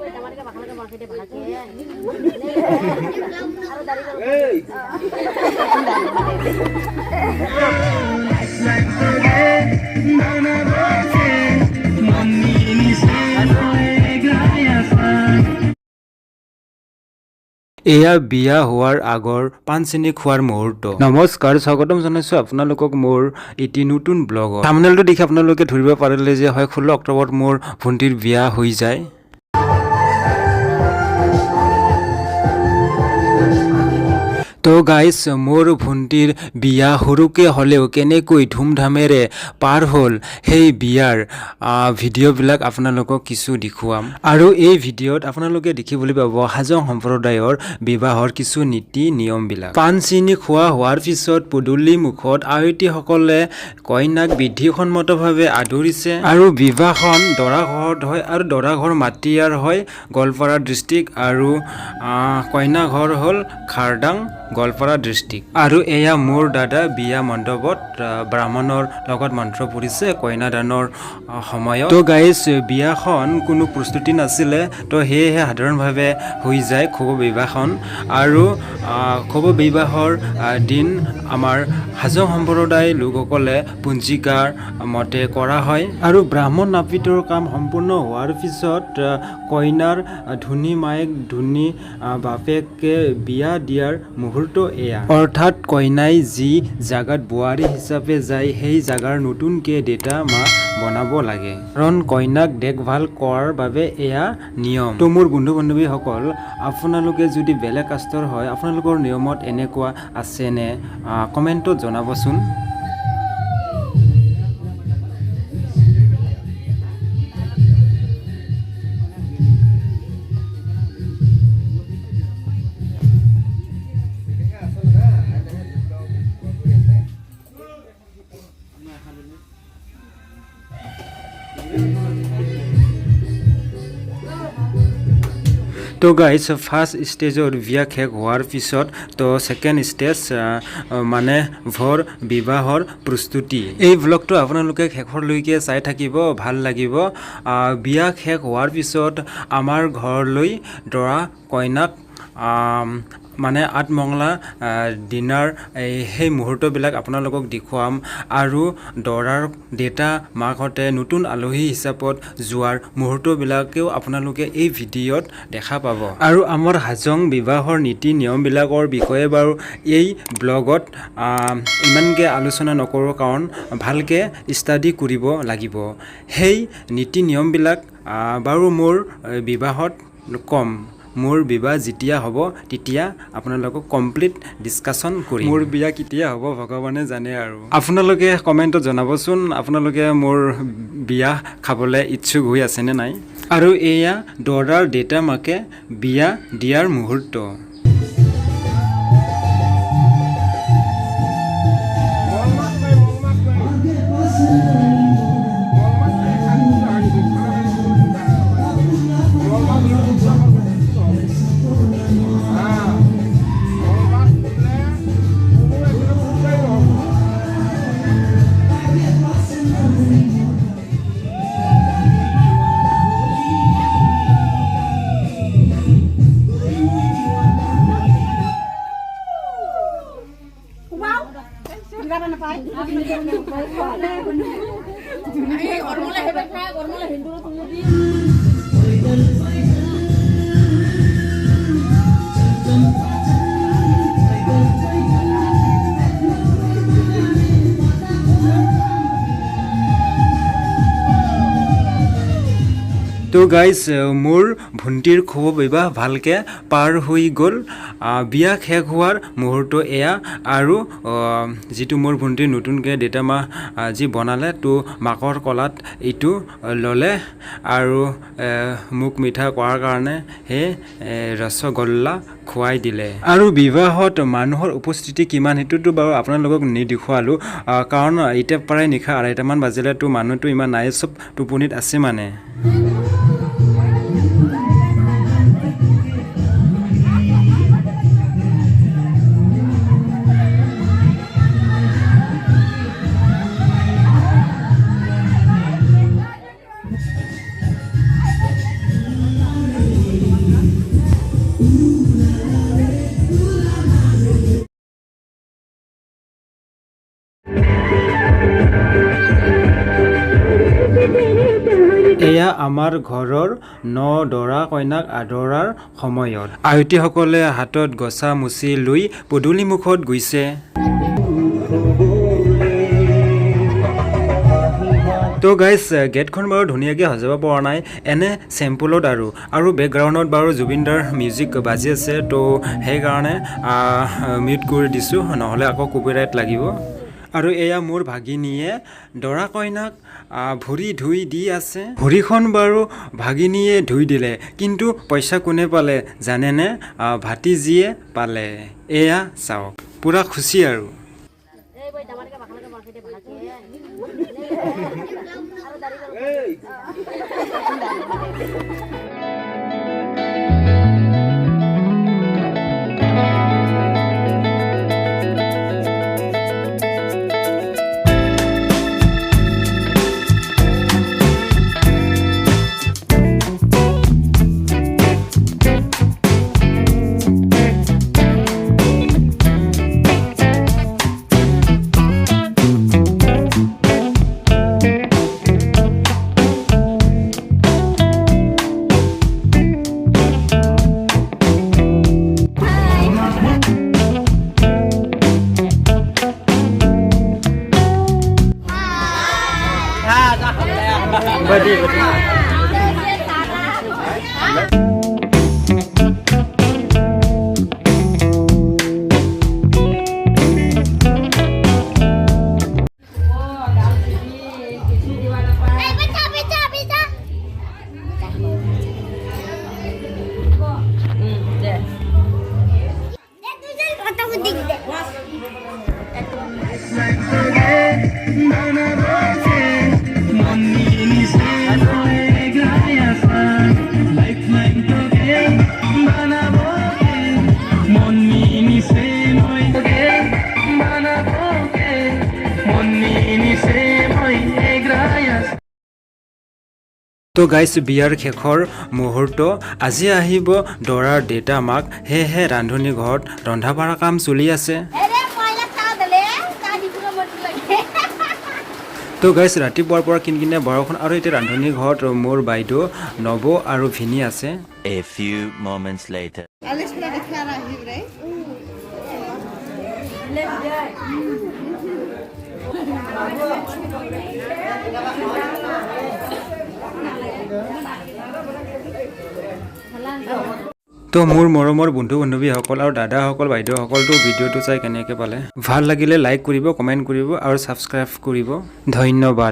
এয়া বিয়া হোৱাৰ আগৰ পানচিনি খোৱাৰ মুহূৰ্ত। নমস্কাৰ, স্বাগতম জনাইছো আপোনালোকক মোৰ এটি নতুন ব্লগত। থাম্বনেইলটো দেখি আপোনালোকে ধৰিব পাৰিলে যে হয় 16 অক্টোবৰত মোৰ ভণ্টিৰ বিয়া হৈ যায়। তো গাইজ, মোৰ ভণ্টিৰ বিয়া সৰুকে হ'লেও কেনেকৈ ধুমধামেৰে পাৰ হ'ল সেই বিয়াৰ ভিডিঅ'বিলাক আপোনালোকক কিছু দেখুৱাম। আৰু এই ভিডিঅ'ত আপোনালোকে দেখিবলৈ পাব হাজং সম্প্ৰদায়ৰ বিবাহৰ কিছু নীতি নিয়মবিলাক। পাণ চিনি খোৱা হোৱাৰ পিছত পদূলি মুখত আয়তীসকলে কইনাক বিধিসন্মতভাৱে আদৰিছে আৰু বিবাহখন দৰা ঘৰত হয় আৰু দৰা ঘৰ মাটিয়াৰ হয় গোৱালপাৰা ডিষ্ট্ৰিক্ট আৰু কইনা ঘৰ হ'ল খাৰদাং গোৱালপাৰা ডিষ্ট্ৰিক্ট। আৰু এয়া মোৰ দাদা বিয়া মণ্ডপত ব্ৰাহ্মণৰ লগত মন্ত্ৰ পৰিছে কন্যাদানৰ সময়ত। তো গাইজ, বিয়াখন কোনো প্ৰস্তুতি নাছিলে, তো সেয়েহে সাধাৰণভাৱে হৈ যায় খোব বিবাহখন। আৰু খোব বিবাহৰ দিন আমাৰ হাজং সম্প্ৰদায় লোকসকলে পঞ্জিকাৰ মতে কৰা হয়। আৰু ব্ৰাহ্মণ নাপিতৰ কাম সম্পূৰ্ণ হোৱাৰ পিছত কইনাৰ ধুনী মায়েক ধুনী বাপেকে বিয়া দিয়াৰ মুহূৰ্ত এয়া। অৰ্থাৎ কইনাই যি জাগাত বোৱাৰী হিচাপে যায় সেই জাগাৰ নতুনকে দেতা মা বনাব লাগে, কাৰণ কইনাক দেখভাল কৰাৰ বাবে এয়া নিয়ম। তো মোৰ বন্ধু বান্ধৱীসকল, আপোনালোকে যদি বেলেগ কাষ্টৰ হয় আপোনালোকৰ নিয়মত এনেকুৱা আছেনে কমেণ্টত জনাবচোন। তো গাইজ, ফাৰ্ষ্ট ষ্টেজৰ বিয়া শেষ হোৱাৰ পিছত তো ছেকেণ্ড ষ্টেজ মানে ভৰ বিবাহৰ প্ৰস্তুতি। এই ব্লগটো আপোনালোকে শেষৰলৈকে চাই থাকিব, ভাল লাগিব। বিয়া শেষ হোৱাৰ পিছত আমাৰ ঘৰলৈ দৰা কইনাক মানে আঠমঙলা দিনাৰ সেই মুহূৰ্তবিলাক আপোনালোকক দেখুৱাম। আৰু দৰাৰ দেতা মাকহঁতে নতুন আলহী হিচাপত যোৱাৰ মুহূৰ্তবিলাকেও আপোনালোকে এই ভিডিঅ'ত দেখা পাব। আৰু আমাৰ হাজং বিবাহৰ নীতি নিয়মবিলাকৰ বিষয়ে বাৰু এই ব্লগত ইমানকৈ আলোচনা নকৰোঁ, কাৰণ ভালকৈ ষ্টাডি কৰিব লাগিব। সেই নীতি নিয়মবিলাক বাৰু মোৰ বিবাহত কম। মোৰ বিবাহ যেতিয়া হ'ব তেতিয়া আপোনালোকক কমপ্লিট ডিছকাশ্যন কৰিম। মোৰ বিয়া কেতিয়া হ'ব ভগৱানে জানে। আৰু আপোনালোকে কমেণ্টত জনাবচোন আপোনালোকে মোৰ বিয়া খাবলৈ ইচ্ছুক হৈ আছেনে নাই। আৰু এয়া দৰাৰ দেতা মাকে বিয়া দিয়াৰ মুহূৰ্ত। তো গাইজ, মোৰ ভণ্টিৰ খোব বিবাহ ভালকৈ পাৰ হৈ গ'ল। বিয়া শেষ হোৱাৰ মুহূৰ্ত এয়া। আৰু যিটো মোৰ ভণ্টিৰ নতুনকৈ দেতা মা যি বনালে, তো মাকৰ কলাত এইটো ল'লে আৰু মোক মিঠা কৰাৰ কাৰণে সেই ৰসগোল্লা খুৱাই দিলে। আৰু বিবাহত মানুহৰ উপস্থিতি কিমান সেইটোতো বাৰু আপোনালোকক নেদেখুৱালোঁ, কাৰণ এতিয়া প্ৰায় নিশা 2:30মান বাজিলে, তো মানুহটো ইমান নাই, চব টোপনিত আছে মানে। আমাৰ ঘৰৰ দৰা কইনাক আদৰাৰ সময়ত আয়তীসকলে হাতত গছা মুচি লৈ পদূলি মুখত গৈছে। তো গাইজ গেটখন বাৰু ধুনীয়াকৈ সজাব পৰা নাই, এনে চেম্পুলত আৰু বেকগ্ৰাউণ্ডত বাৰু জুবিনদাৰ মিউজিক বাজি আছে। তো সেইকাৰণে মিউট কৰি দিছোঁ, নহ'লে আকৌ কপিৰাইট লাগিব। আৰু এয়া মোৰ ভাগিনীয়ে দৰা কইনাক ভৰি ধুই দি আছে। ভৰিখন বাৰু ভাগিনীয়ে ধুই দিলে, কিন্তু পইচা কোনে পালে জানেনে? ভাতিজীয়ে পালে। এয়া চাওক, পূৰা খুচি আৰু। তো গাইজ বিয়াৰ শেষৰ মুহূৰ্ত। আজি আহিব দৰাৰ দেউতা মাক, সেয়েহে ৰান্ধনি ঘৰত ৰন্ধা বঢ়া কাম চলি আছে। তো গাইজ ৰাতিপুৱাৰ পৰা কিনকিনীয়া বৰষুণ, আৰু এতিয়া ৰান্ধনি ঘৰত মোৰ বাইদেউ নৱ আৰু ভিনি আছে। A few moments later. তো মোৰ মৰমৰ বন্ধু বান্ধৱীসকল আৰু দাদাসকল বাইদেউসকলতো ভিডিঅ'টো চাই কেনেকৈ পালে? ভাল লাগিলে লাইক কৰিব, কমেণ্ট কৰিব আৰু ছাবস্ক্ৰাইব কৰিব। ধন্যবাদ।